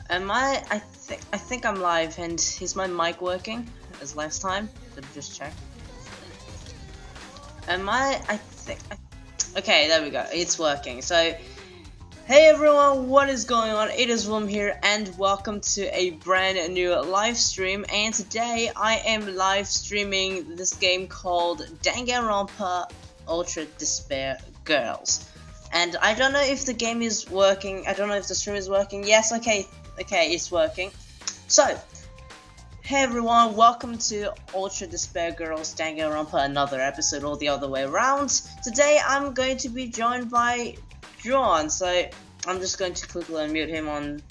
I think I'm live, and is my mic working as last time? Let me just check. Okay, there we go. It's working. So, hey everyone, what is going on? It is Wilm here, and welcome to a brand new live stream. And today I am live streaming this game called Danganronpa Ultra Despair Girls. And I don't know if the game is working. I don't know if the stream is working. Yes, okay, it's working. So, hey everyone, welcome to Ultra Despair Girls Danganronpa, another episode all the other way around. Today I'm going to be joined by John, so I'm just going to quickly unmute him on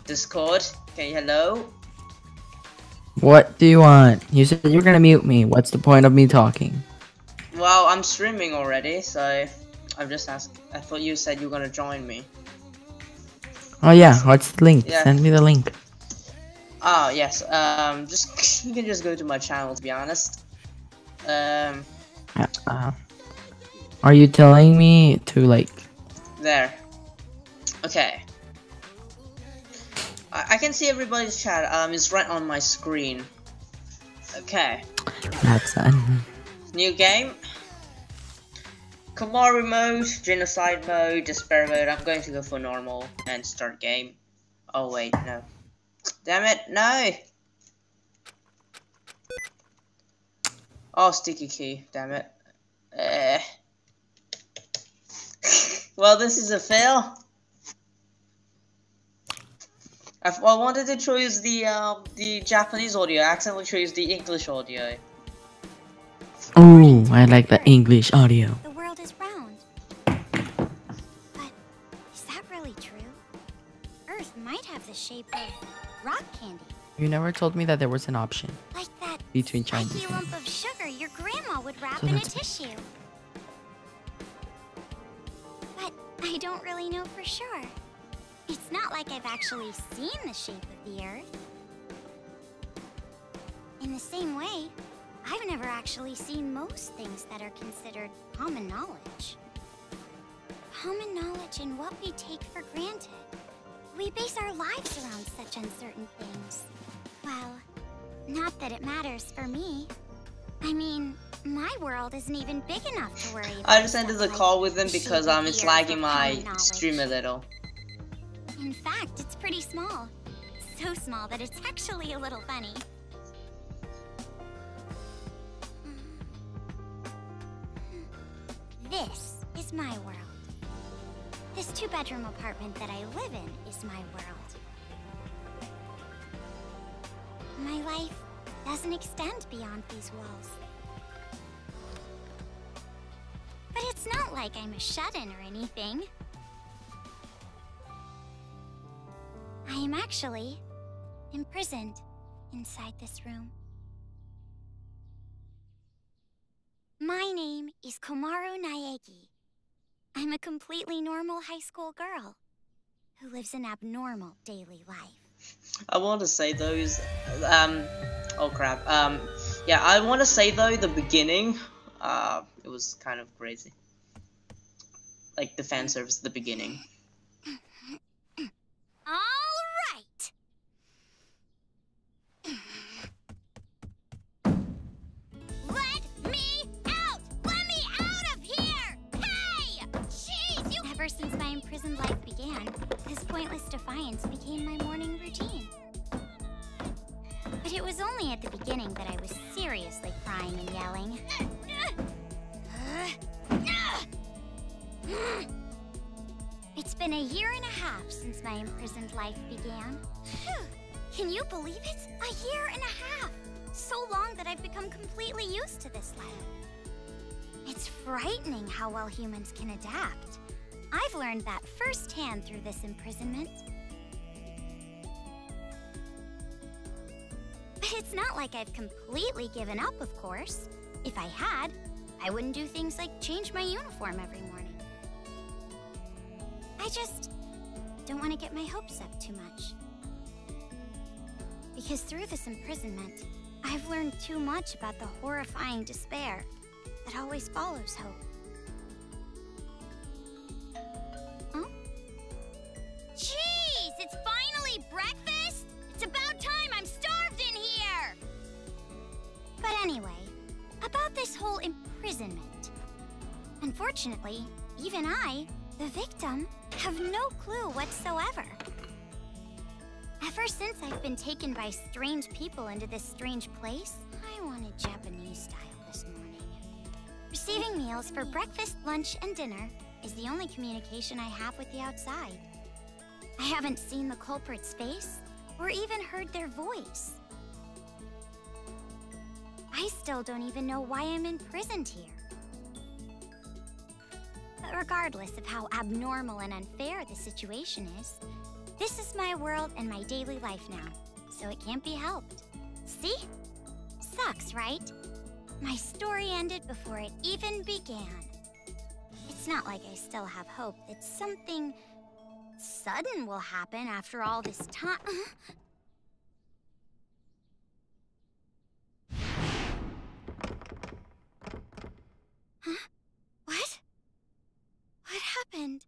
Discord. Okay, hello. What do you want? You said you were gonna mute me. What's the point of me talking? Well, I'm streaming already, so I'm just asking. I thought you said you were gonna join me. Oh yeah, what's the link? Yeah. Send me the link. Oh yes, you can just go to my channel, to be honest. Are you telling me to like? There. Okay. I can see everybody's chat. It's right on my screen. Okay. That's New game. Komaru mode, genocide mode, despair mode. I'm going to go for normal and start game. Oh wait, no. Damn it, no! Oh, sticky key, damn it. Well, this is a fail. I wanted to choose the Japanese audio. I accidentally chose the English audio. Oh, I like the English audio. The world is round. But is that really true? Earth might have the shape of rock candy. You never told me that there was an option Like that between Chinese. spiky lump of sugar your grandma would wrap So in a that's- tissue. But I don't really know for sure. It's not like I've actually seen the shape of the Earth. In the same way, I've never actually seen most things that are considered common knowledge. Common knowledge in what we take for granted. We base our lives around such uncertain things. Well, not that it matters for me. I mean, my world isn't even big enough to worry about. I just ended the stuff call like with them the shape because of the it's Earth lagging or my common knowledge. stream a little. In fact, it's pretty small. So small that it's actually a little funny. This is my world. This two-bedroom apartment that I live in is my world. My life doesn't extend beyond these walls. But it's not like I'm a shut-in or anything. I am actually imprisoned inside this room. My name is Komaru Naegi. I'm a completely normal high school girl who lives an abnormal daily life. I want to say those, oh crap, yeah, I want to say though, the beginning, it was kind of crazy. Like the fan service at the beginning. All right. Let me out! Let me out of here! Hey! Jeez, you... Ever since my imprisoned life began, this pointless defiance became my morning routine. But it was only at the beginning that I was seriously crying and yelling. It's been a year and a half since my imprisoned life began. Can you believe it? A year and a half! So long that I've become completely used to this life. It's frightening how well humans can adapt. I've learned that firsthand through this imprisonment. But it's not like I've completely given up, of course. If I had, I wouldn't do things like change my uniform every morning. I just don't want to get my hopes up too much. Because through this imprisonment, I've learned too much about the horrifying despair that always follows hope. Huh? Jeez, it's finally breakfast! Anyway, about this whole imprisonment. Unfortunately, even I, the victim, have no clue whatsoever. Ever since I've been taken by strange people into this strange place, I wanted Japanese style this morning. Receiving meals for breakfast, lunch, and dinner is the only communication I have with the outside. I haven't seen the culprit's face or even heard their voice. I still don't even know why I'm imprisoned here. But regardless of how abnormal and unfair the situation is, this is my world and my daily life now, so it can't be helped. See? Sucks, right? My story ended before it even began. It's not like I still have hope that something sudden will happen after all this time. Huh? What? What happened?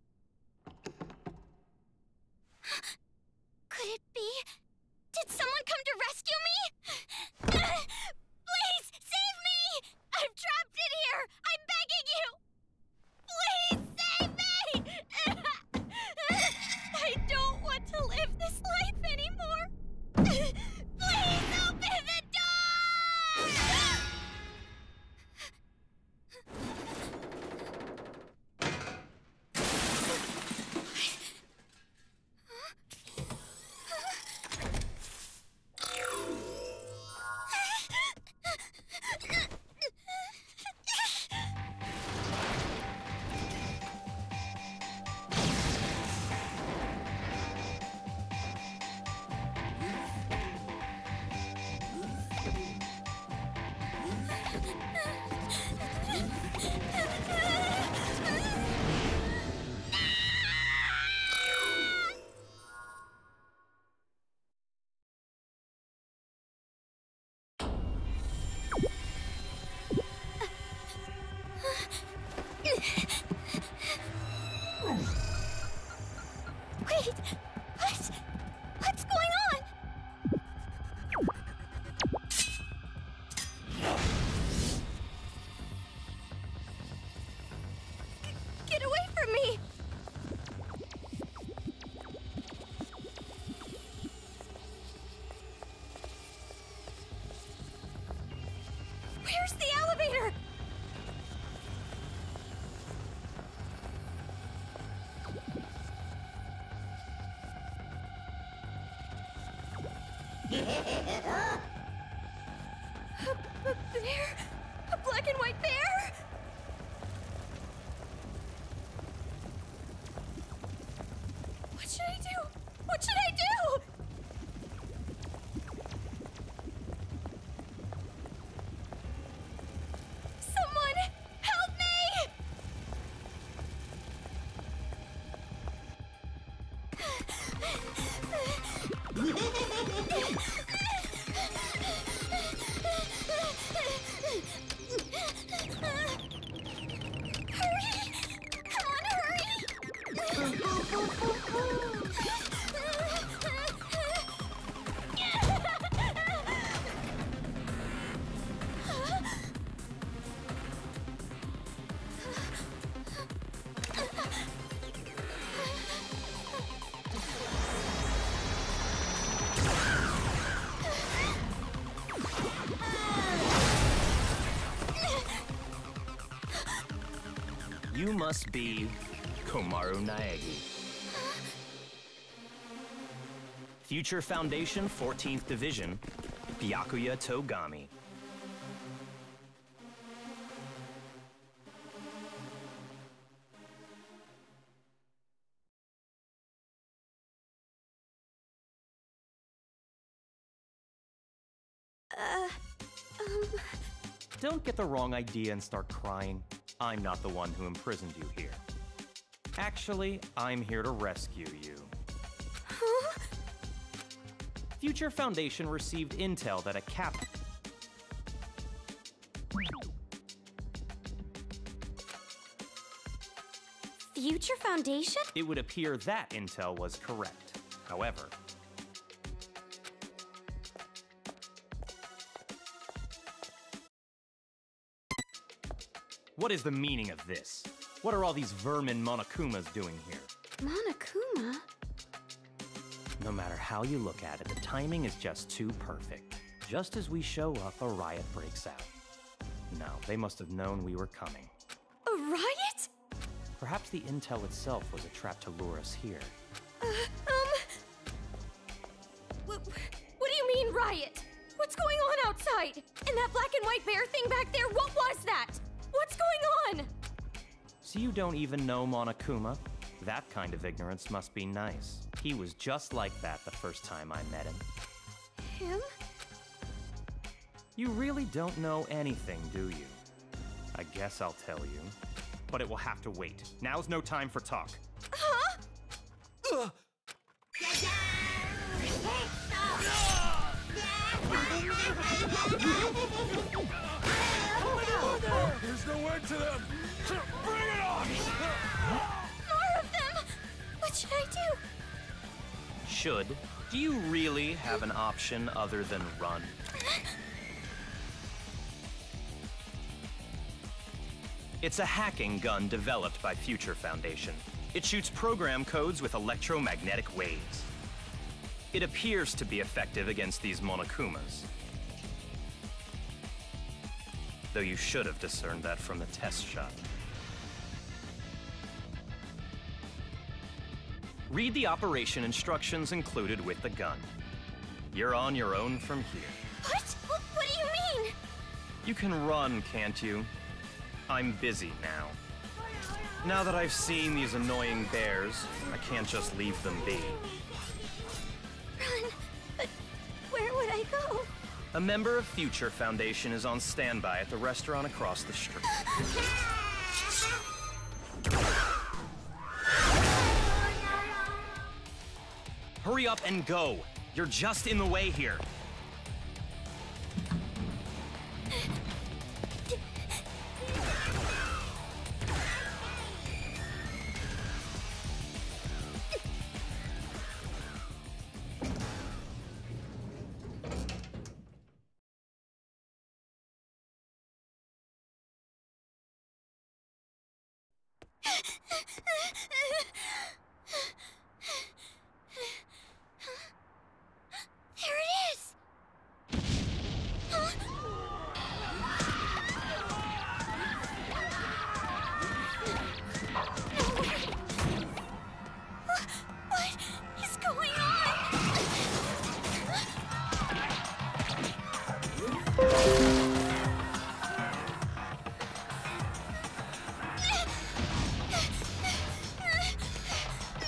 Could it be? Did someone come to rescue me? Please, save me! I'm trapped in here! I'm begging you! Please, save me! I don't want to live this life anymore! Please, open the door! Wait, what's going on? Get away from me! Where's the elevator? A bear? A black and white bear? What should I do? What should I do? Someone help me! Hurry! Come on, hurry! You must be Komaru Naegi. Future Foundation 14th Division, Byakuya Togami. Don't get the wrong idea and start crying. I'm not the one who imprisoned you here. Actually, I'm here to rescue you. Huh? Future Foundation received intel that a Future Foundation? It would appear that intel was correct. However, What is the meaning of this? What are all these vermin Monokumas doing here? Monokuma? No matter how you look at it, the timing is just too perfect. Just as we show up, a riot breaks out. No, they must have known we were coming. A riot? Perhaps the intel itself was a trap to lure us here. What do you mean, riot? What's going on outside? And that black and white bear thing back there, what was that? What's going on? So you don't even know Monokuma? That kind of ignorance must be nice. He was just like that the first time I met him. Him? You really don't know anything, do you? I guess I'll tell you. But it will have to wait. Now's no time for talk. Huh? Ugh. There's no end to them! Bring it on! More of them! What should I do? Should? Do you really have an option other than run? It's a hacking gun developed by Future Foundation. It shoots program codes with electromagnetic waves. It appears to be effective against these Monokumas. Though you should have discerned that from the test shot. Read the operation instructions included with the gun. You're on your own from here. What? What do you mean? You can run, can't you? I'm busy now. Now that I've seen these annoying bears, I can't just leave them be. Run? But where would I go? A member of Future Foundation is on standby at the restaurant across the street. Hurry up and go! You're just in the way here. There it is! What is going on?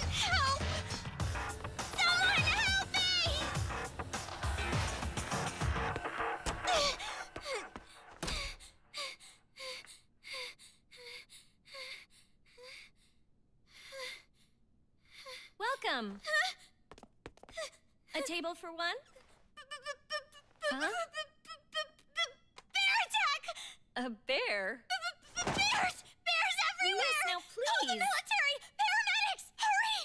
Help! Someone help me! Welcome. A table for one? Huh? Bear attack! A bear? Bears! Bears everywhere! Miss, now Call the please. military! Paramedics! Hurry!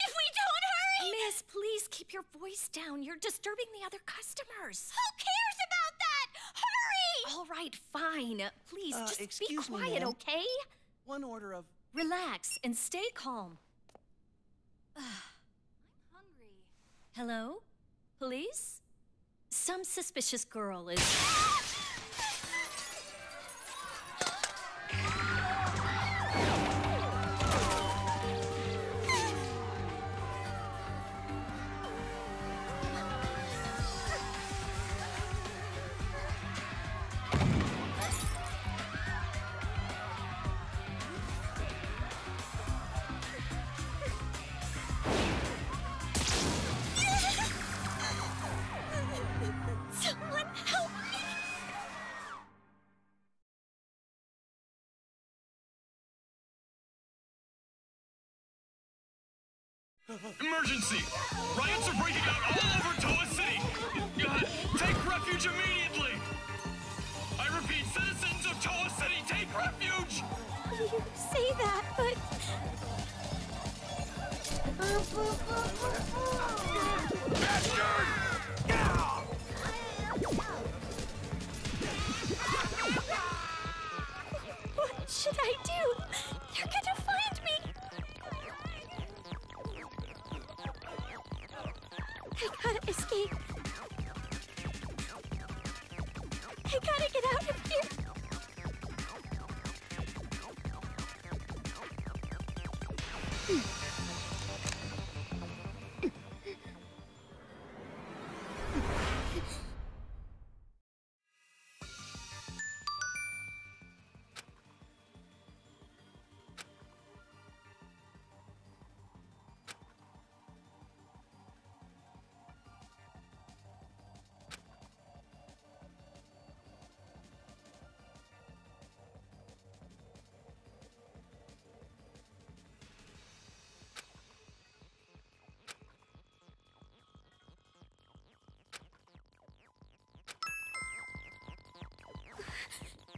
If we don't hurry! Miss, please keep your voice down. You're disturbing the other customers. Who cares about that? Hurry! All right, fine. Please, just be excuse me, quiet, ma'am. okay? One order of... Relax and stay calm. I'm hungry. Hello? Police? Some suspicious girl is... Someone help me! Emergency! Riots are breaking out all over Toa City! Take refuge immediately! I repeat, citizens of Toa City, take refuge! You say that, but... What should I do? They're gonna find me! I gotta escape. I gotta get out of here.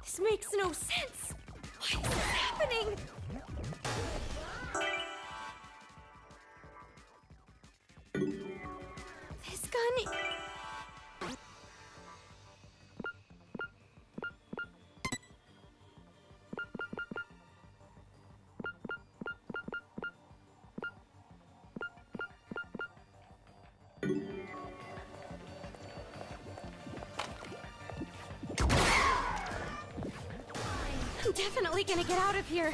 This makes no sense! Why is this happening? This gun... I'm definitely gonna get out of here.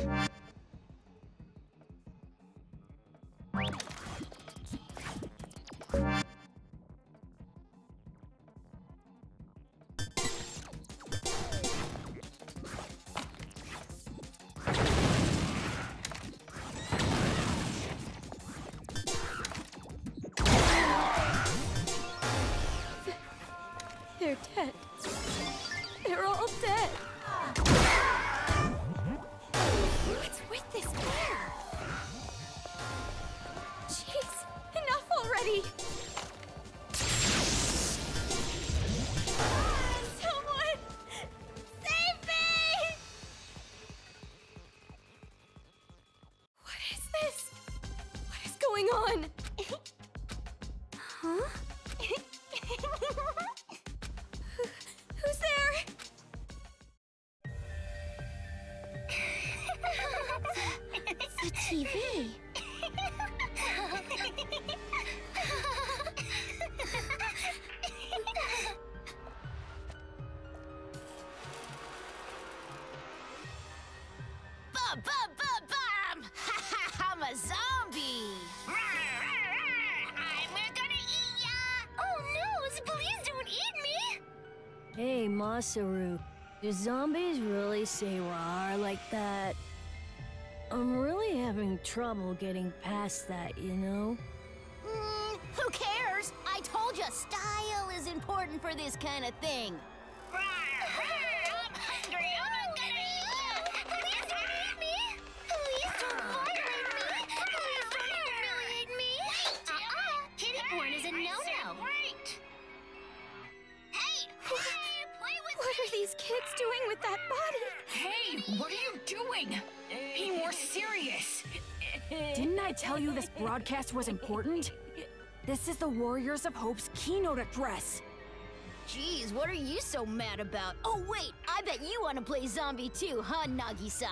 They're dead. They're all dead. What's with this bear? Jeez, enough already! Someone! Save me! What is this? What is going on? Huh? Who's there? It's the TV. Bum! I'm a zombie! I'm gonna eat ya! Oh no, please don't eat me! Hey, Masaru, do zombies really say rawr like that? I'm really having trouble getting past that, you know? Who cares? I told you, style is important for this kind of thing. I'm hungry. I'm gonna eat you. Please don't eat me. Please don't violate me. Please don't humiliate me. Kitty porn is a no-no. Wait. Hey, play with What are these kids doing with that body? Hey, what are you doing? Be more serious. Didn't I tell you this broadcast was important? This is the Warriors of Hope's keynote address. Jeez, what are you so mad about? Oh wait, I bet you want to play zombie too, huh, Nagisa?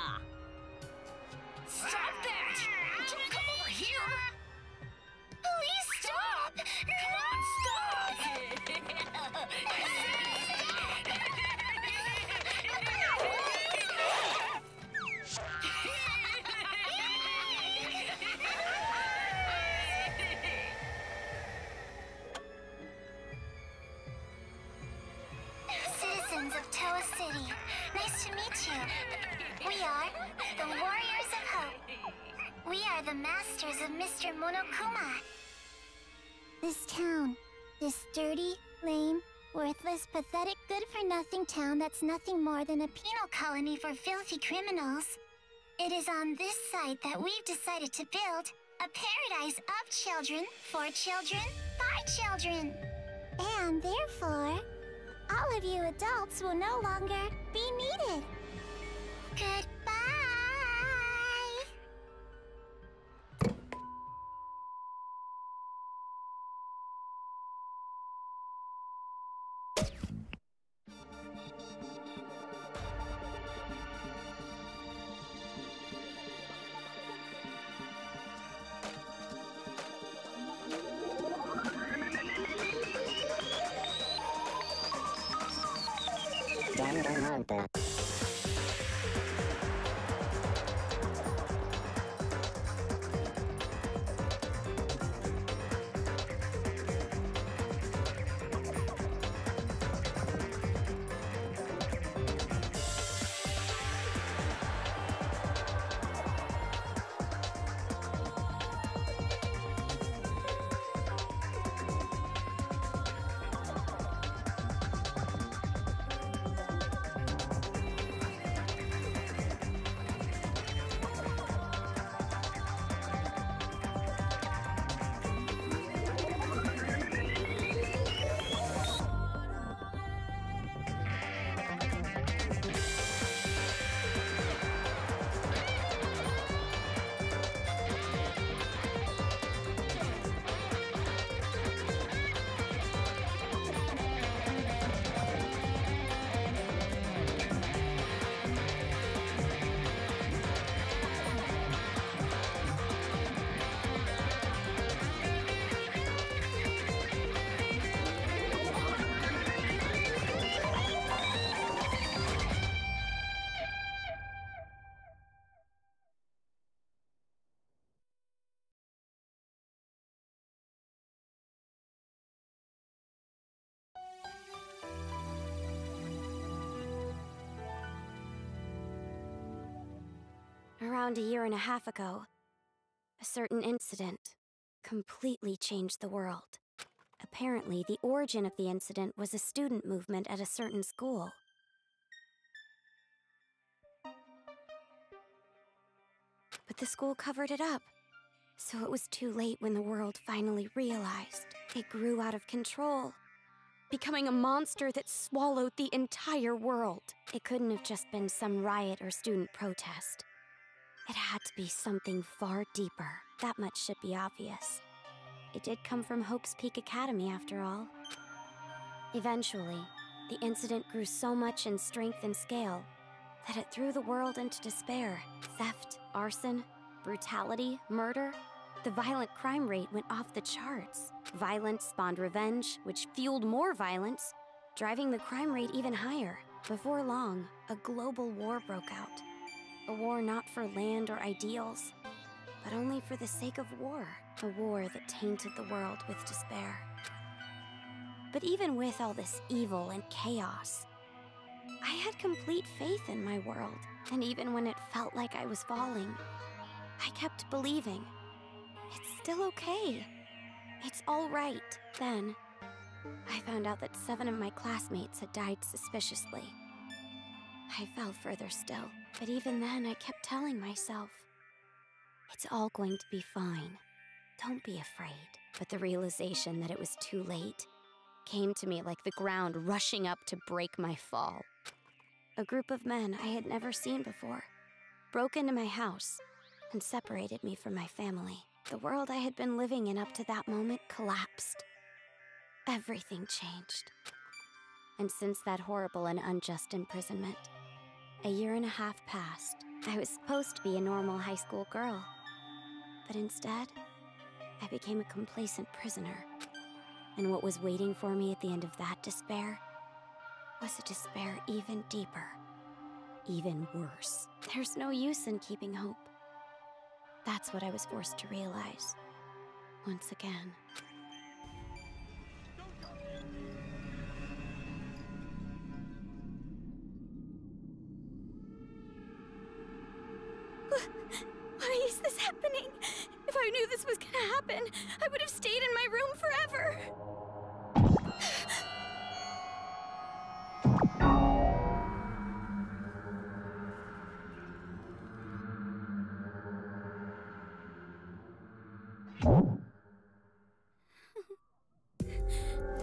Stop that! Don't come over here! Please stop! Come on, stop! Citizens of Toa City, nice to meet you. We are the Warriors of Hope. We are the masters of Mr. Monokuma. This town, this dirty, lame, worthless, pathetic, good-for-nothing town that's nothing more than a penal colony for filthy criminals. It is on this site that we've decided to build a paradise of children, for children, by children. And therefore, all of you adults will no longer be needed. Goodbye! Danganronpa. Around a year and a half ago, a certain incident completely changed the world. Apparently, the origin of the incident was a student movement at a certain school. But the school covered it up, so it was too late when the world finally realized. It grew out of control, becoming a monster that swallowed the entire world. It couldn't have just been some riot or student protest. It had to be something far deeper. That much should be obvious. It did come from Hope's Peak Academy, after all. Eventually, the incident grew so much in strength and scale that it threw the world into despair. Theft, arson, brutality, murder. The violent crime rate went off the charts. Violence spawned revenge, which fueled more violence, driving the crime rate even higher. Before long, a global war broke out. A war not for land or ideals, but only for the sake of war. A war that tainted the world with despair. But even with all this evil and chaos, I had complete faith in my world. And even when it felt like I was falling, I kept believing. It's still okay. It's all right. Then, I found out that 7 of my classmates had died suspiciously. I fell further still. But even then, I kept telling myself, it's all going to be fine. Don't be afraid. But the realization that it was too late came to me like the ground rushing up to break my fall. A group of men I had never seen before broke into my house and separated me from my family. The world I had been living in up to that moment collapsed. Everything changed. And since that horrible and unjust imprisonment, a year and a half passed. I was supposed to be a normal high school girl, but instead, I became a complacent prisoner. And what was waiting for me at the end of that despair was a despair even deeper, even worse. There's no use in keeping hope. That's what I was forced to realize, once again. Why is this happening? If I knew this was gonna happen, I would have stayed in my room forever.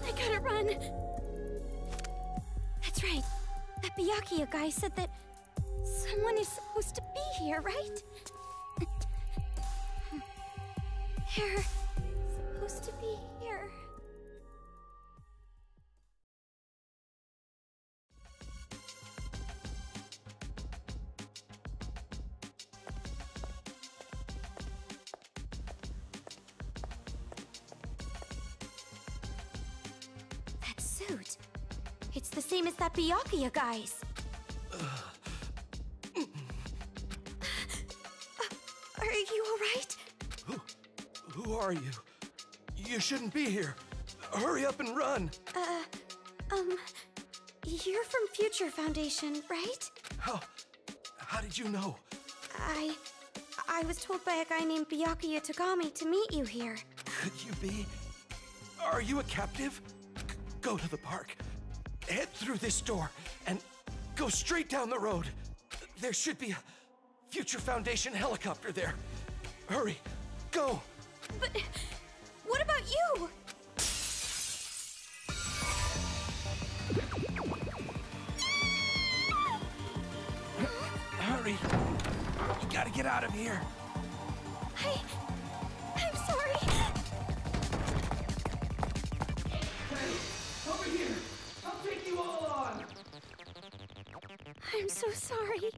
I gotta run. That's right. That Byakuya guy said that someone is supposed to be here, right? They're supposed to be here. That suit. It's the same as that Byakuya guy's. Are you alright? Who are you? You shouldn't be here. Hurry up and run. You're from Future Foundation, right? How did you know? I was told by a guy named Byakuya Togami to meet you here. Could you be? Are you a captive? Go to the park. Head through this door and go straight down the road. There should be a Future Foundation helicopter there. Hurry, go. But what about you? Hurry. You gotta get out of here. I'm sorry. Hey, over here. I'll take you all on. I'm so sorry.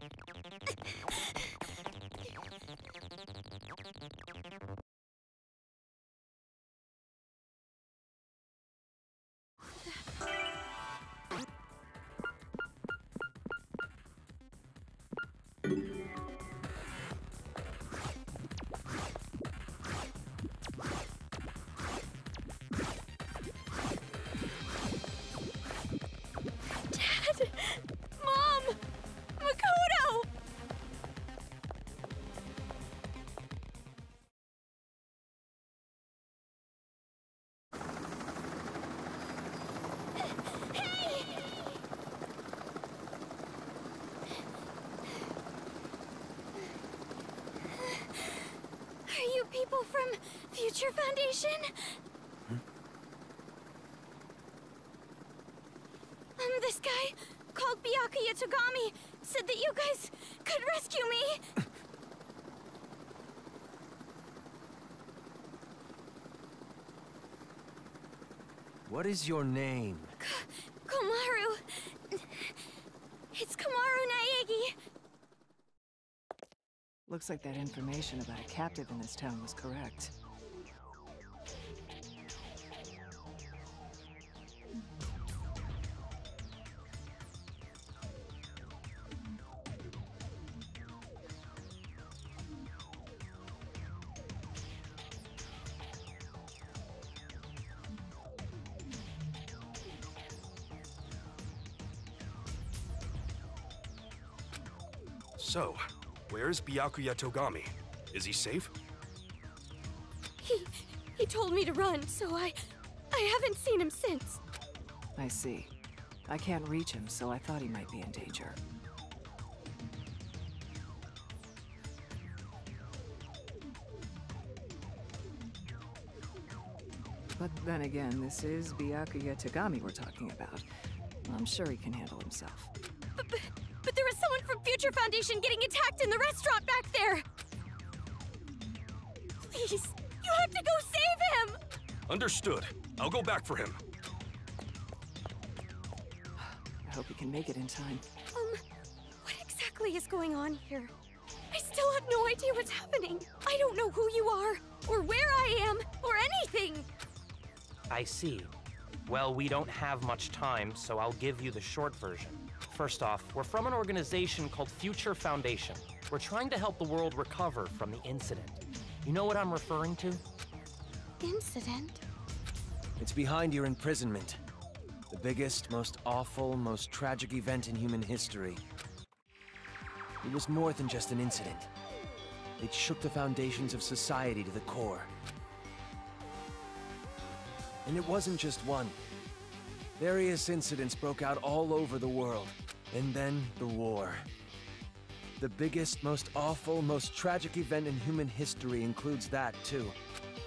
Dad! Mom! Makoto! Hey! Are you people from Future Foundation? This guy, called Byakuya Togami, said that you guys could rescue me. What is your name? Komaru. It's Komaru Naegi. Looks like that information about a captive in this town was correct. So, where's Byakuya Togami? Is he safe? He told me to run, so I haven't seen him since. I see. I can't reach him, so I thought he might be in danger. But then again, this is Byakuya Togami we're talking about. I'm sure he can handle himself. But there was someone from Future Foundation getting attacked in the restaurant back there! Please, you have to go save him! Understood. I'll go back for him. I hope he can make it in time. What exactly is going on here? I still have no idea what's happening. I don't know who you are, or where I am, or anything! I see. Well, we don't have much time, so I'll give you the short version. First off, we're from an organization called Future Foundation. We're trying to help the world recover from the incident. You know what I'm referring to? Incident? It's behind your imprisonment. The biggest, most awful, most tragic event in human history. It was more than just an incident. It shook the foundations of society to the core. And it wasn't just one. Various incidents broke out all over the world. And then the war. The biggest, most awful, most tragic event in human history includes that, too.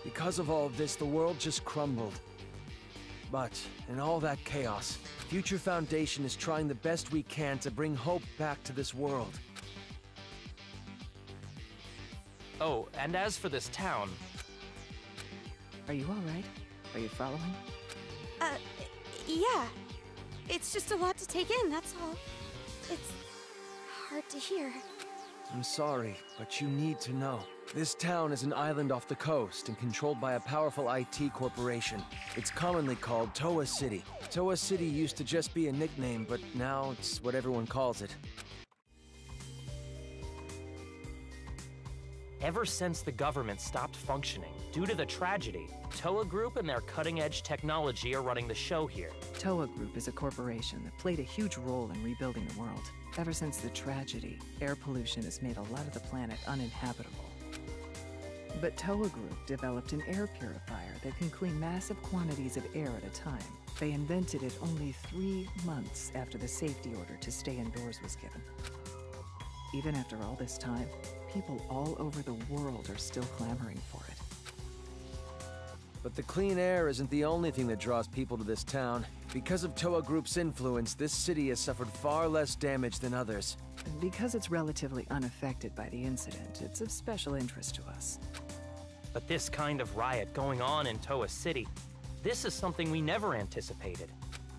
Because of all of this, the world just crumbled. But, in all that chaos, Future Foundation is trying the best we can to bring hope back to this world. Oh, and as for this town... Are you alright? Are you following? Yeah. It's just a lot to take in, that's all. It's hard to hear. I'm sorry, but you need to know. This town is an island off the coast and controlled by a powerful IT corporation. It's commonly called Toa City. Toa City used to just be a nickname, but now it's what everyone calls it. Ever since the government stopped functioning due to the tragedy, Toa Group and their cutting-edge technology are running the show here. Toa Group is a corporation that played a huge role in rebuilding the world. Ever since the tragedy, air pollution has made a lot of the planet uninhabitable. But Toa Group developed an air purifier that can clean massive quantities of air at a time. They invented it only 3 months after the safety order to stay indoors was given. Even after all this time, people all over the world are still clamoring for it. But the clean air isn't the only thing that draws people to this town. Because of Toa Group's influence, this city has suffered far less damage than others. Because it's relatively unaffected by the incident, it's of special interest to us. But this kind of riot going on in Toa City, this is something we never anticipated.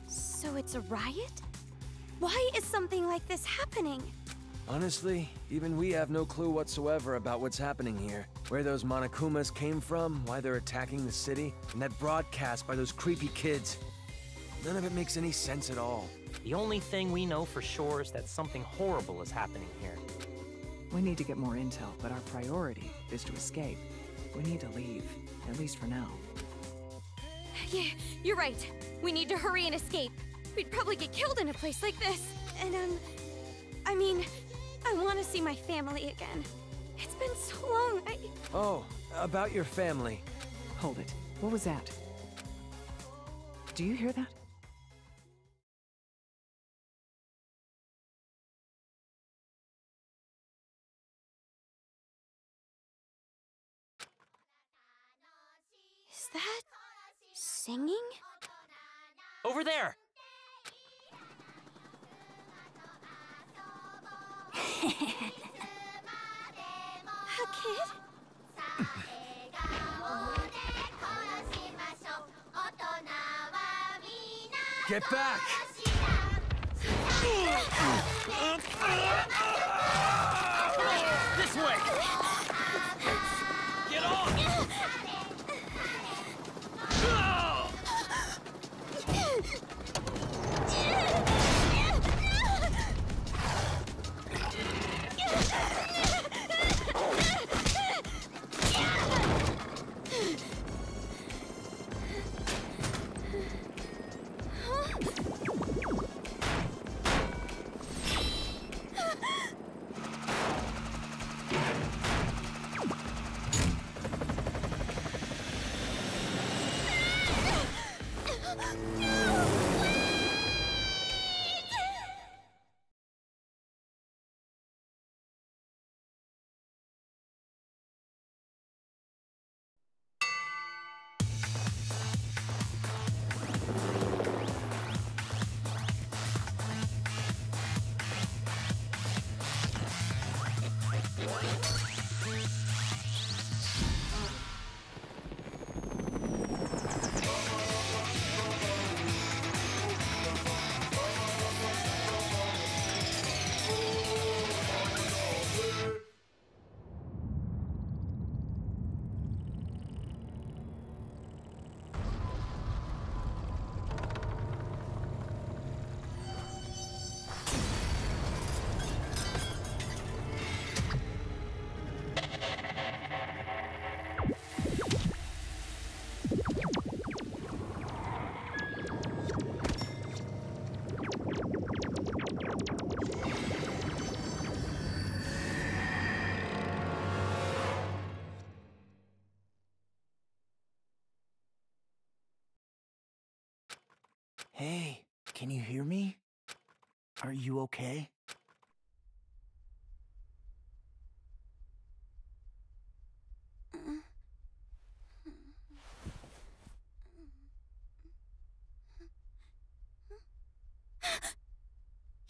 So it's a riot? Why is something like this happening? Honestly, even we have no clue whatsoever about what's happening here. Where those Monokumas came from, why they're attacking the city, and that broadcast by those creepy kids. None of it makes any sense at all. The only thing we know for sure is that something horrible is happening here. We need to get more intel, but our priority is to escape. We need to leave, at least for now. Yeah, you're right. We need to hurry and escape. We'd probably get killed in a place like this. And, I mean, I want to see my family again. It's been so long, Oh, about your family. Hold it. What was that? Do you hear that? Is that singing? Over there! A kid? Get back! This way! Get on! Hey, can you hear me? Are you okay?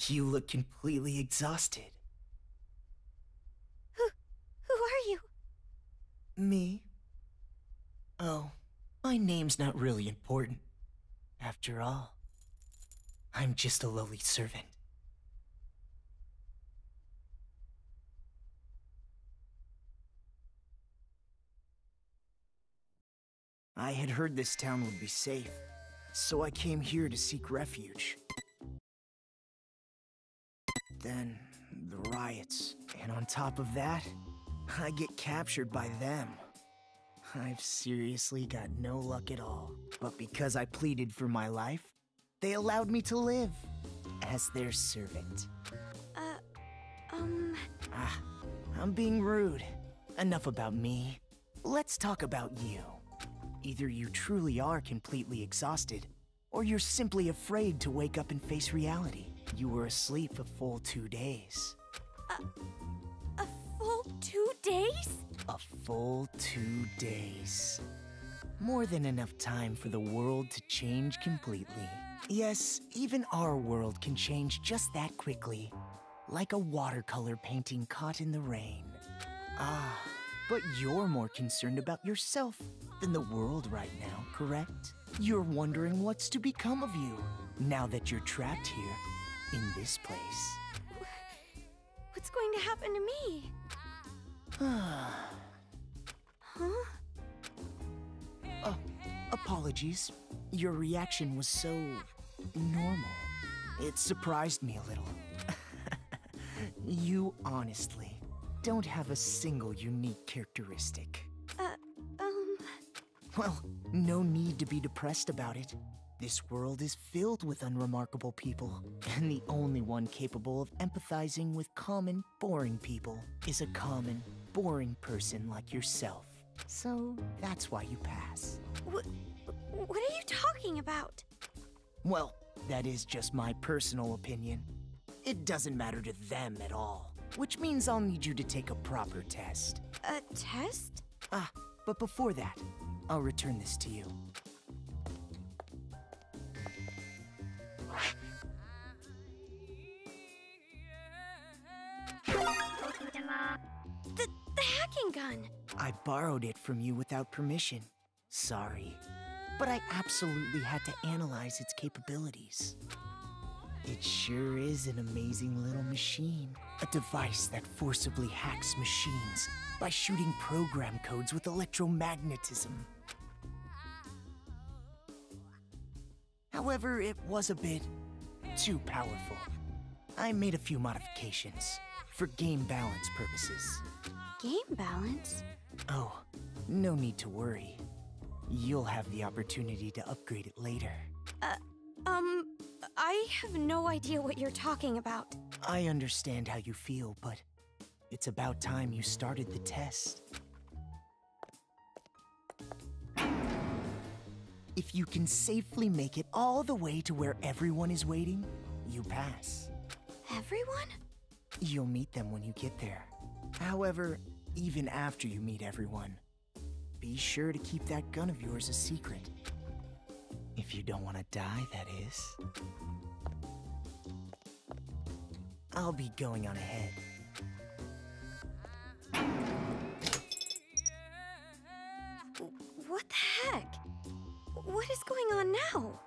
You look completely exhausted. Who are you? Me? Oh, my name's not really important. After all, I'm just a lowly servant. I had heard this town would be safe, so I came here to seek refuge. Then, the riots. And on top of that, I get captured by them. I've seriously got no luck at all. But because I pleaded for my life, they allowed me to live as their servant. I'm being rude. Enough about me. Let's talk about you. Either you truly are completely exhausted, or you're simply afraid to wake up and face reality. You were asleep a full 2 days. A full 2 days? A full 2 days. More than enough time for the world to change completely. Yes, even our world can change just that quickly. Like a watercolor painting caught in the rain. But you're more concerned about yourself than the world right now, correct? You're wondering what's to become of you now that you're trapped here in this place. What's going to happen to me? Huh? Apologies. Your reaction was so normal. It surprised me a little. You honestly don't have a single unique characteristic. Well, no need to be depressed about it. This world is filled with unremarkable people, and the only one capable of empathizing with common, boring people is a common, boring person like yourself. So that's why you pass. What are you talking about? Well, that is just my personal opinion. It doesn't matter to them at all, which means I'll need you to take a proper test. A test? But before that, I'll return this to you. The hacking gun! I borrowed it from you without permission. Sorry. But I absolutely had to analyze its capabilities. It sure is an amazing little machine. A device that forcibly hacks machines by shooting program codes with electromagnetism. However, it was a bit too powerful. I made a few modifications for game balance purposes. Game balance? Oh, no need to worry. You'll have the opportunity to upgrade it later. I have no idea what you're talking about. I understand how you feel, but it's about time you started the test. If you can safely make it all the way to where everyone is waiting, you pass. Everyone? You'll meet them when you get there. However, even after you meet everyone, be sure to keep that gun of yours a secret. If you don't want to die, that is. I'll be going on ahead. What the heck? What is going on now?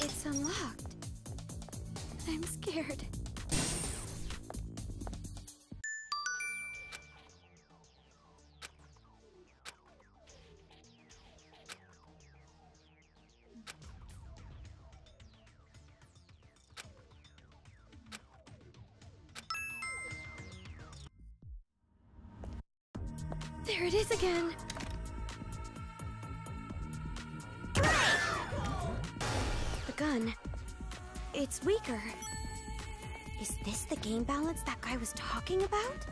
It's unlocked. I'm scared. There it is again. gun. It's weaker. Is this the game balance that guy was talking about?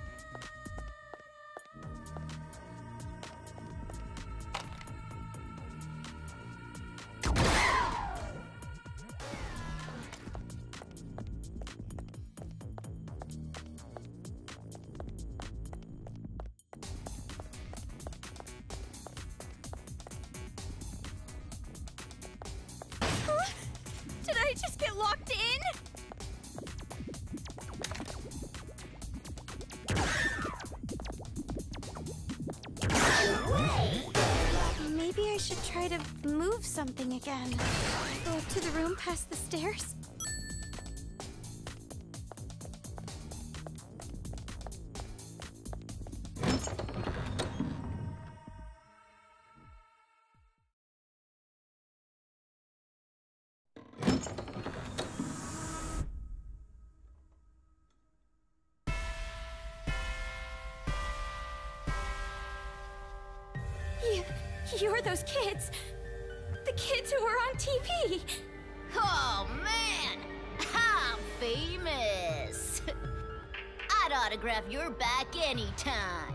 Huh? Did I just get locked in? Maybe I should try to move something again. Go up to the room past the stairs. You're those kids. The kids who were on TV. Oh, man! I'm famous! I'd autograph your back anytime.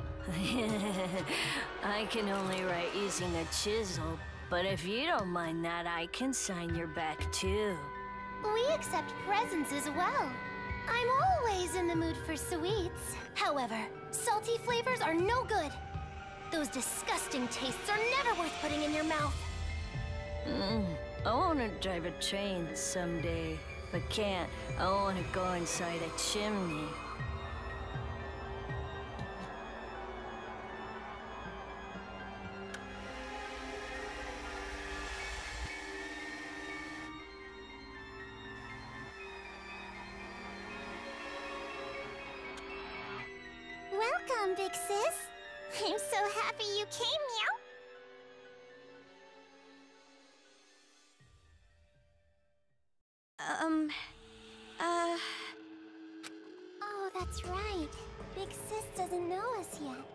I can only write using a chisel, but if you don't mind that, I can sign your back too. We accept presents as well. I'm always in the mood for sweets. However, salty flavors are no good. Those disgusting tastes are never worth putting in your mouth. I want to drive a train someday, but can't. I want to go inside a chimney. Welcome, Big Sis. I'm so happy you came, Meow. Oh, that's right. Big Sis doesn't know us yet.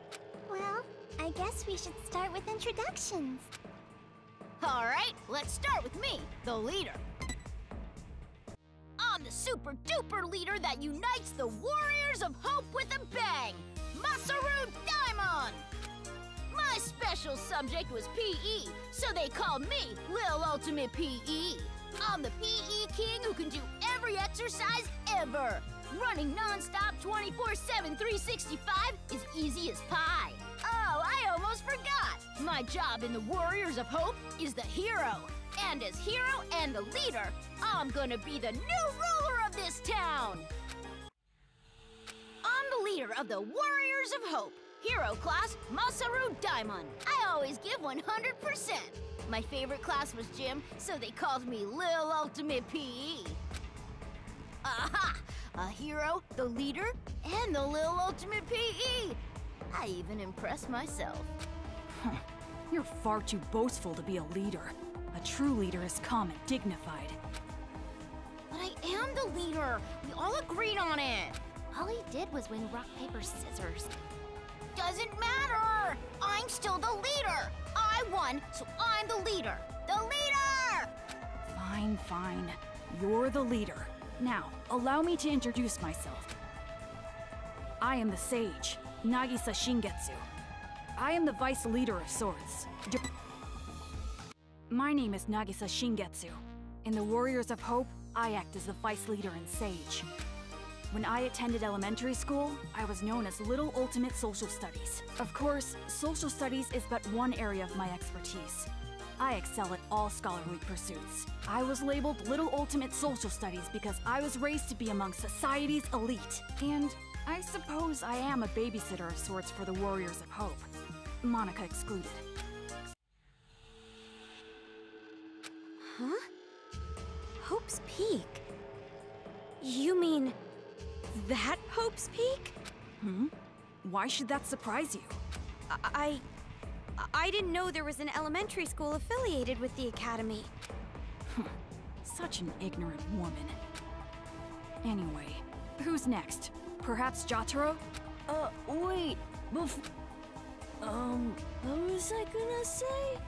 Well, I guess we should start with introductions. All right, let's start with me, the leader. I'm the super-duper leader that unites the Warriors of Hope with a bang, Masaru Daimon! My special subject was PE, so they called me Lil Ultimate PE. I'm the PE king who can do every exercise ever. Running non-stop 24/7, 365 is easy as pie. Oh, I almost forgot. My job in the Warriors of Hope is the hero. And as hero and the leader, I'm gonna be the new ruler of this town. I'm the leader of the Warriors of Hope. Hero class, Masaru Daimon. I always give 100%. My favorite class was gym, so they called me Lil Ultimate PE. Aha! A hero, the leader, and the Lil Ultimate PE. I even impressed myself. You're far too boastful to be a leader. A true leader is calm and dignified. But I am the leader. We all agreed on it. All he did was win rock, paper, scissors. Doesn't matter! I'm still the leader! I won, so I'm the leader! The leader! Fine, fine. You're the leader. Now, allow me to introduce myself. I am the sage, Nagisa Shingetsu. I am the vice leader of sorts. My name is Nagisa Shingetsu. In the Warriors of Hope, I act as the vice leader and sage. When I attended elementary school, I was known as Little Ultimate Social Studies. Of course, social studies is but one area of my expertise. I excel at all scholarly pursuits. I was labeled Little Ultimate Social Studies because I was raised to be among society's elite. And I suppose I am a babysitter of sorts for the Warriors of Hope. Monica excluded. Huh? Hope's Peak? You mean that Hope's Peak? Why should that surprise you? I didn't know there was an elementary school affiliated with the academy. Such an ignorant woman. Anyway, who's next? Perhaps Jotaro? Wait. What was I gonna say?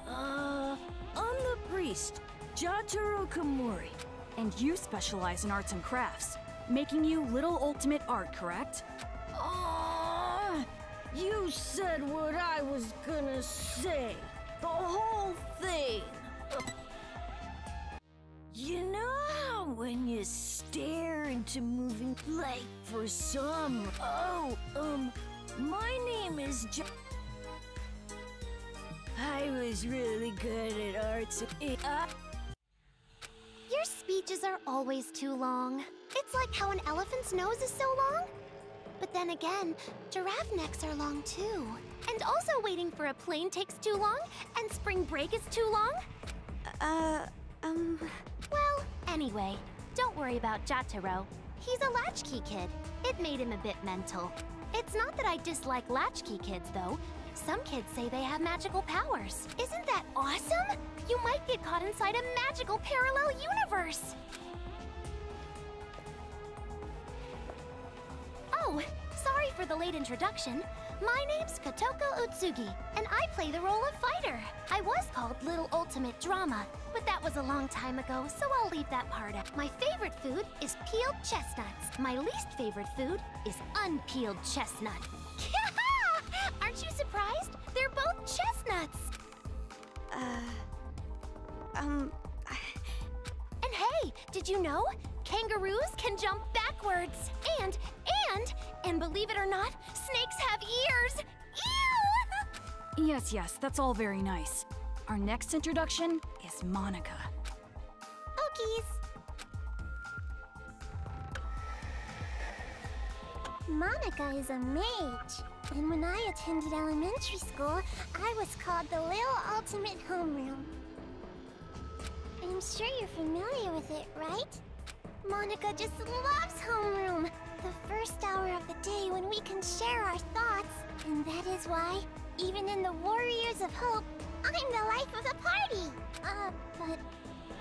I'm the priest. Jotaro Komori. And you specialize in arts and crafts, making you Little Ultimate Art, correct? You said what I was gonna say. The whole thing. You know how when you stare into moving, like for some... my name is I was really good at arts. Your speeches are always too long. It's like how an elephant's nose is so long. But then again, giraffe necks are long too. And also waiting for a plane takes too long, and spring break is too long. Well, anyway, don't worry about Jotaro. He's a latchkey kid. It made him a bit mental. It's not that I dislike latchkey kids, though. Some kids say they have magical powers. Isn't that awesome? You might get caught inside a magical parallel universe. Oh, sorry for the late introduction. My name's Kotoko Utsugi, and I play the role of fighter. I was called Little Ultimate Drama, but that was a long time ago, so I'll leave that part out. My favorite food is peeled chestnuts. My least favorite food is unpeeled chestnut. Aren't you surprised? They're both chestnuts. And hey, did you know? Kangaroos can jump backwards. And believe it or not, snakes have ears. Ew! Yes, that's all very nice. Our next introduction is Monica. Okies. Monica is a mage. And when I attended elementary school, I was called the Little Ultimate Homeroom. I'm sure you're familiar with it, right? Monica just loves homeroom. The first hour of the day when we can share our thoughts. And that is why, even in the Warriors of Hope, I'm the life of the party. But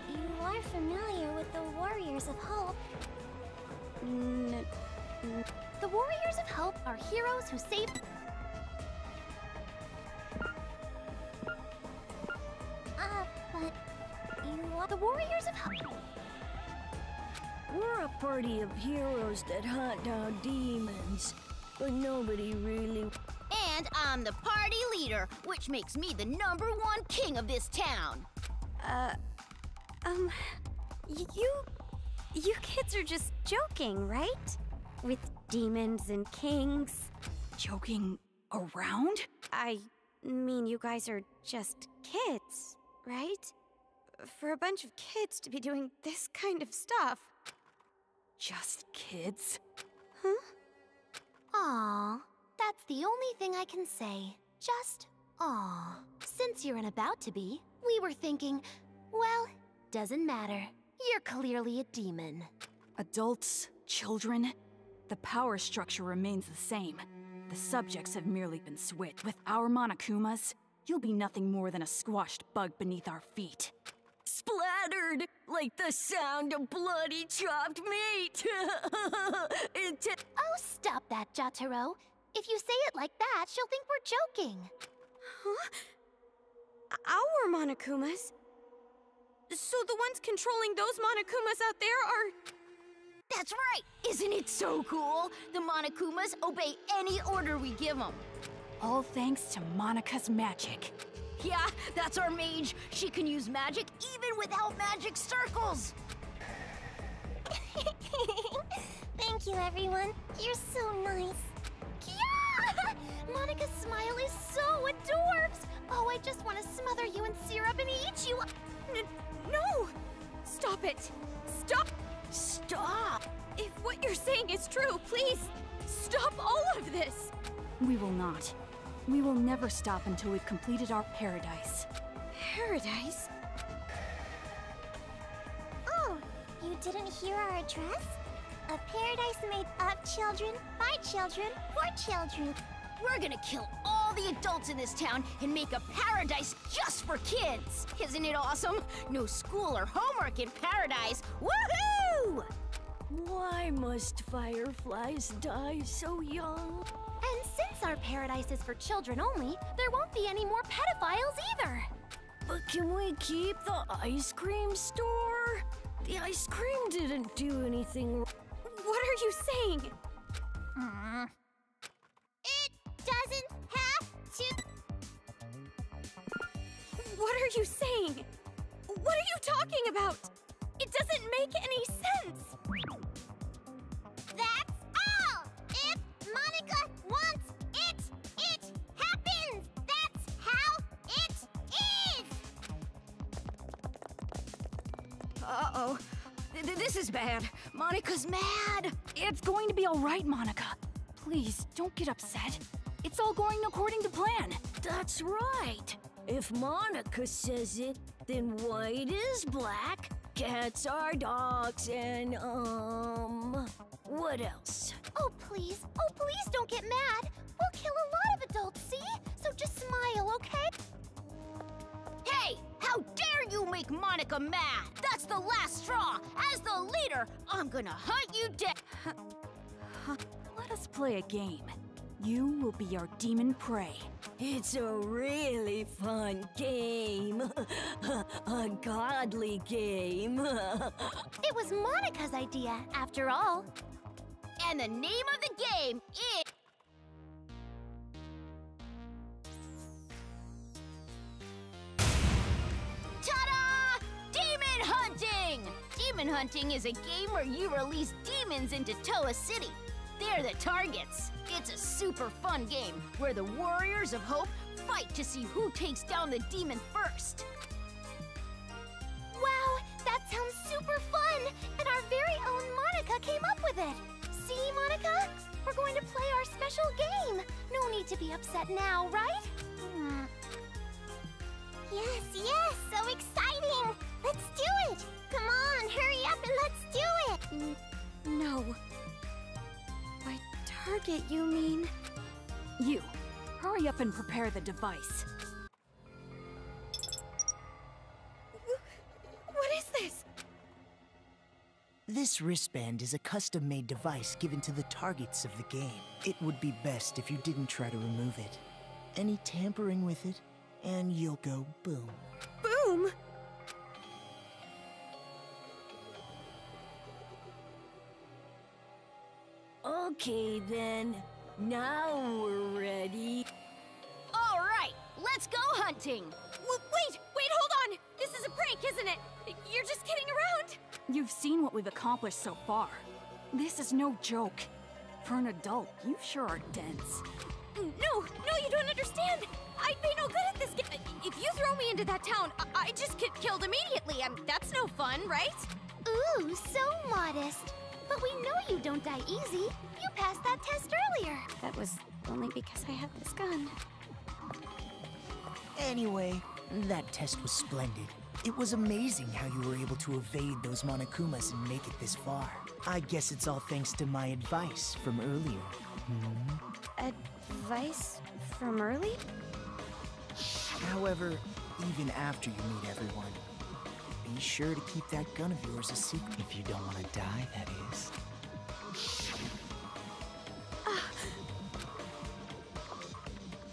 you are familiar with the Warriors of Hope. The Warriors of Hope are heroes who save... but you are the Warriors of Hope. We're a party of heroes that hunt down demons, but nobody really... And I'm the party leader, which makes me the #1 king of this town. You kids are just joking, right? With demons and kings. Joking around? I mean, you guys are just kids, right? For a bunch of kids to be doing this kind of stuff. Just kids? Huh? Aw, that's the only thing I can say. Just aw. Since you're an about to be, we were thinking, well, doesn't matter. You're clearly a demon. Adults, children, the power structure remains the same. The subjects have merely been switched. With our Monokumas, you'll be nothing more than a squashed bug beneath our feet. Splattered like the sound of bloody chopped meat. Oh, stop that, Jotaro. If you say it like that, she'll think we're joking. Huh? Our Monokumas? So the ones controlling those Monokumas out there are... That's right! Isn't it so cool? The Monokumas obey any order we give them. All thanks to Monica's magic. Yeah, that's our mage. She can use magic even without magic circles. Thank you, everyone. You're so nice. Yeah! Monica's smile is so adorbs. Oh, I just want to smother you in syrup and eat you. No! Stop it! Stop! Stop! If what you're saying is true, please, stop all of this! We will not. We will never stop until we've completed our paradise. Paradise? Oh, you didn't hear our address? A paradise made of children, by children, for children. We're gonna kill all the adults in this town and make a paradise just for kids! Isn't it awesome? No school or homework in paradise! Woohoo! Why must fireflies die so young? And since our paradise is for children only, there won't be any more pedophiles either. But can we keep the ice cream store? The ice cream didn't do anything. What are you saying? It doesn't have to. What are you saying? What are you talking about? It doesn't make any sense. That's all! If Monica wants it, it happens! That's how it is! Uh-oh. This is bad. Monica's mad. It's going to be all right, Monica. Please, don't get upset. It's all going according to plan. That's right. If Monica says it, then white is black, cats are dogs, and, what else? Oh, please don't get mad. We'll kill a lot of adults, see? So just smile, okay? Hey, how dare you make Monica mad? That's the last straw. As the leader, I'm gonna hunt you down. Let us play a game. You will be our demon prey. It's a really fun game. A godly game. It was Monica's idea, after all. And the name of the game is... Ta-da! Demon Hunting! Demon Hunting is a game where you release demons into Toa City. They're the targets. It's a super fun game where the Warriors of Hope fight to see who takes down the demon first. Wow, that sounds super fun! And our very own Monica came up with it. See, Monica? We're going to play our special game. No need to be upset now, right? Yes, so exciting! Let's do it! Come on, hurry up and let's do it! No. By target, you mean? You, hurry up and prepare the device. What is this? This wristband is a custom-made device given to the targets of the game. It would be best if you didn't try to remove it. Any tampering with it, and you'll go boom. Boom? Okay then, now we're ready. All right, let's go hunting. Wait, hold on! This is a prank, isn't it? You're just kidding around? You've seen what we've accomplished so far. This is no joke. For an adult, you sure are dense. No, you don't understand. I'd be no good at this game. If you throw me into that town, I just get killed immediately. That's no fun, right? Ooh, so modest. But we know you don't die easy. You passed that test earlier. That was only because I have this gun. Anyway, that test was splendid. It was amazing how you were able to evade those Monokumas and make it this far. I guess it's all thanks to my advice from earlier. Advice from early? However, even after you meet everyone, be sure to keep that gun of yours a secret. If you don't want to die, that is.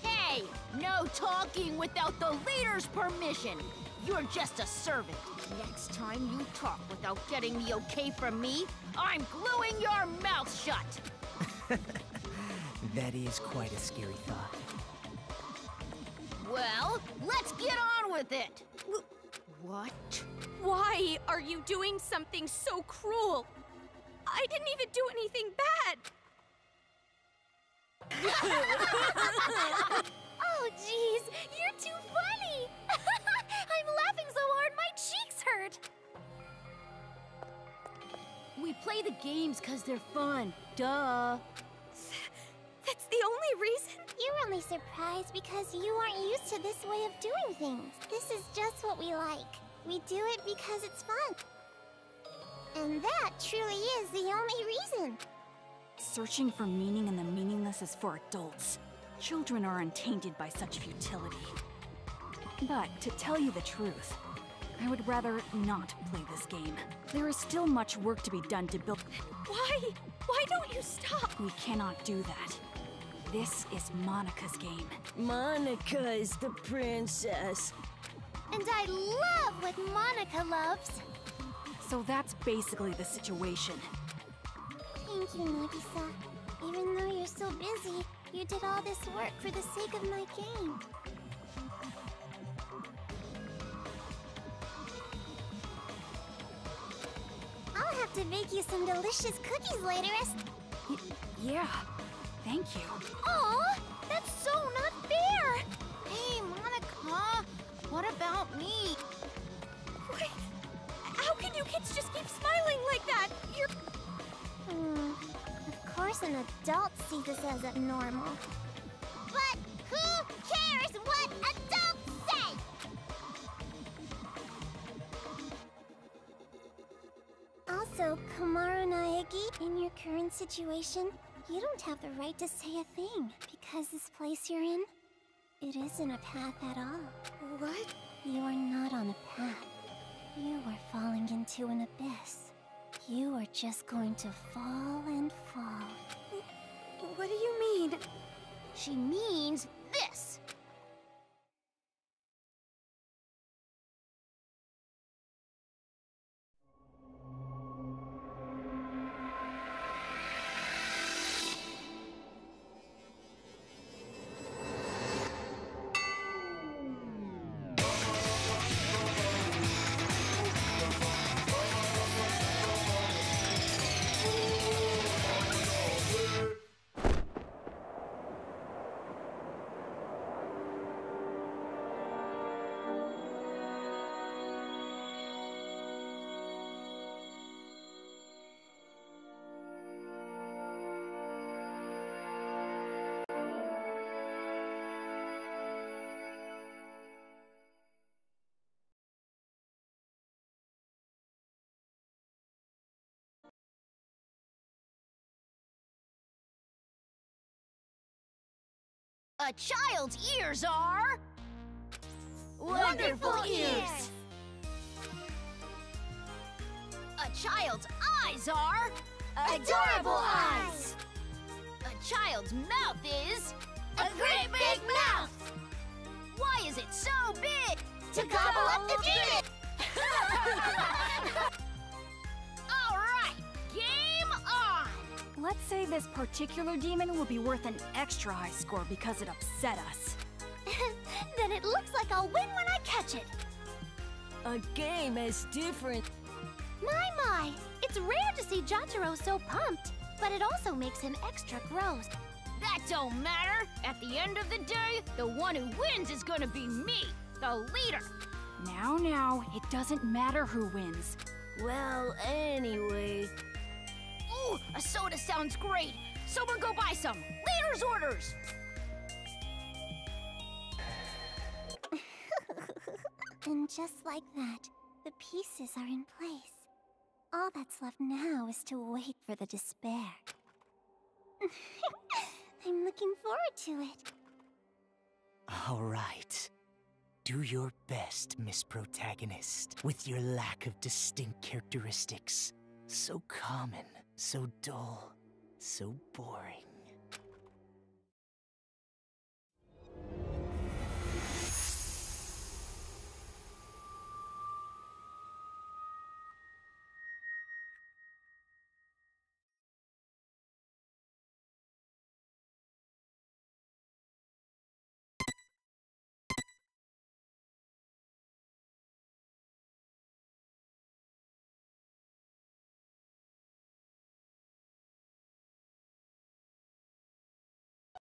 Hey, no talking without the leader's permission. You're just a servant. Next time you talk without getting the okay from me, I'm gluing your mouth shut. That is quite a scary thought. Well, let's get on with it. What? Why are you doing something so cruel? I didn't even do anything bad. Oh, jeez, you're too funny. I'm laughing so hard my cheeks hurt. We play the games because they're fun. Duh. That's the only reason? You're only surprised because you aren't used to this way of doing things. This is just what we like. We do it because it's fun. And that truly is the only reason. Searching for meaning in the meaningless is for adults. Children are untainted by such futility. But to tell you the truth, I would rather not play this game. There is still much work to be done to build. Why? Why don't you stop? We cannot do that. This is Monica's game. Monica is the princess. And I love what Monica loves. So that's basically the situation. Thank you, Nagisa. Even though you're so busy, you did all this work for the sake of my game. I'll have to bake you some delicious cookies later, Yeah, thank you. Aw, that's so not fair! Hey, Monica, what about me? Wait, how can you kids just keep smiling like that? You're... Of course an adult sees this as abnormal. But who cares what adults say? Also, Komaru Naegi, in your current situation, you don't have the right to say a thing, because this place you're in, it isn't a path at all. What? You are not on a path. You are falling into an abyss. You are just going to fall and fall. What do you mean? She means this. A child's ears are... wonderful ears! A child's eyes are... adorable eyes! A child's mouth is... a great big mouth! Why is it so big? To gobble up the demon! Alright, game on! Let's say this particular demon will be worth an extra high score because it upset us. Then it looks like I'll win when I catch it. A game is different. My! It's rare to see Jotaro so pumped, but it also makes him extra gross. That don't matter. At the end of the day, the one who wins is gonna be me, the leader. Now, it doesn't matter who wins. Well, anyway... Ooh, a soda sounds great. Someone go buy some. Leader's orders. And just like that, the pieces are in place. All that's left now is to wait for the despair. I'm looking forward to it. All right. Do your best, Miss Protagonist, with your lack of distinct characteristics. So common, so dull, so boring.